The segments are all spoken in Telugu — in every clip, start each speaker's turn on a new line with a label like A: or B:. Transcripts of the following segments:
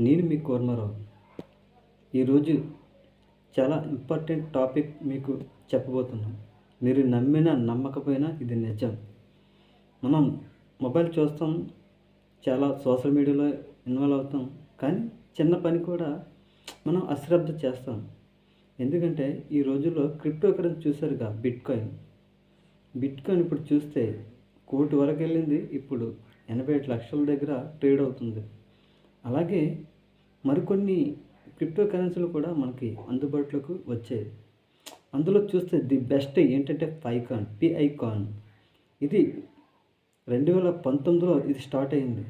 A: నేను మీ కూర్మారావు. ఈరోజు చాలా ఇంపార్టెంట్ టాపిక్ మీకు చెప్పబోతున్నాను. మీరు నమ్మినా నమ్మకపోయినా ఇది నిజం. మనం మొబైల్ చూస్తాం, చాలా సోషల్ మీడియాలో ఇన్వాల్వ్ అవుతాం, కానీ చిన్న పని కూడా మనం అశ్రద్ధ చేస్తాం. ఎందుకంటే ఈ రోజుల్లో క్రిప్టో కరెన్సీ చూసారుగా, బిట్కాయిన్ ఇప్పుడు చూస్తే 1,00,00,000 వరకు వెళ్ళింది. ఇప్పుడు 85 లక్షల దగ్గర ట్రేడ్ అవుతుంది. అలాగే మరికొన్ని క్రిప్టో కరెన్సీలు కూడా మనకి అందుబాటులోకి వచ్చాయి. అందులో చూస్తే ది బెస్ట్ ఏంటంటే పిఐకాన్. ఇది 2019లో ఇది స్టార్ట్ అయింది.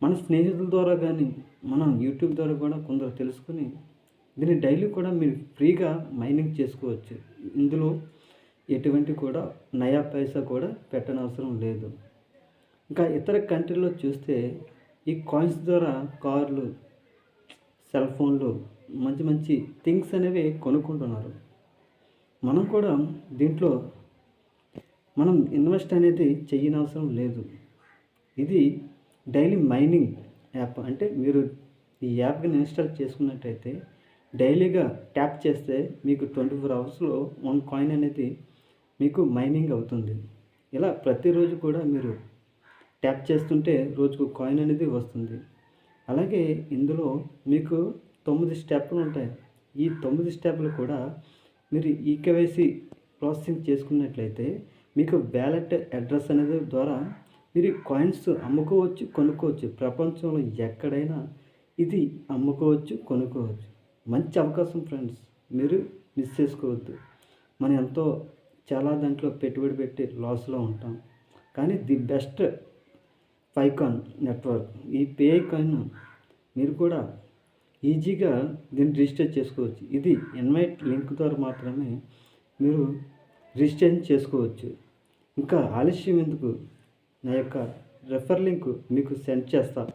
A: మన స్నేహితుల ద్వారా కానీ మనం యూట్యూబ్ ద్వారా కూడా కొందరు తెలుసుకుని దీన్ని డైలీ కూడా మీరు ఫ్రీగా మైనింగ్ చేసుకోవచ్చు. ఇందులో ఎటువంటి కూడా నయా పైసా కూడా పెట్టనవసరం లేదు. ఇంకా ఇతర కంట్రీలో చూస్తే ఈ కాయిన్స్ ద్వారా కార్లు, సెల్ ఫోన్లు, మంచి మంచి థింగ్స్ అనేవి కొనుక్కుంటున్నారు. మనం కూడా దీంట్లో మనం ఇన్వెస్ట్ అనేది చేయనవసరం లేదు. ఇది డైలీ మైనింగ్ యాప్. అంటే మీరు ఈ యాప్ని ఇన్స్టాల్ చేసుకున్నట్టయితే డైలీగా ట్యాప్ చేస్తే మీకు 24 అవర్స్లో 1 కాయిన్ అనేది మీకు మైనింగ్ అవుతుంది. ఇలా ప్రతిరోజు కూడా మీరు ట్యాప్ చేస్తుంటే రోజుకు కాయిన్ అనేది వస్తుంది. అలాగే ఇందులో మీకు 9 స్టెప్పులు ఉంటాయి. ఈ 9 స్టెప్పులు కూడా మీరు ఈకేవైసీ ప్రాసెసింగ్ చేసుకున్నట్లయితే మీకు వ్యాలెట్ అడ్రస్ అనేది ద్వారా మీరు కాయిన్స్ అమ్ముకోవచ్చు, కొనుక్కోవచ్చు. ప్రపంచంలో ఎక్కడైనా ఇది అమ్ముకోవచ్చు, కొనుక్కోవచ్చు. మంచి అవకాశం ఫ్రెండ్స్, మీరు మిస్ చేసుకోవద్దు. మనం ఎంతో చాలా దాంట్లో పెట్టుబడి పెట్టి లాస్లో ఉంటాం, కానీ ది బెస్ట్ పైకాన్ నెట్వర్క్. ఈ పిఐకాన్ మీరు కూడా ఈజీగా దీన్ని రిజిస్టర్ చేసుకోవచ్చు. ఇది ఇన్వైట్ లింక్ ద్వారా మాత్రమే మీరు రిజిస్ట్రేషన్ చేసుకోవచ్చు. ఇంకా ఆలస్యం ఎందుకు, నా యొక్క రెఫర్ లింక్ మీకు సెండ్ చేస్తాను.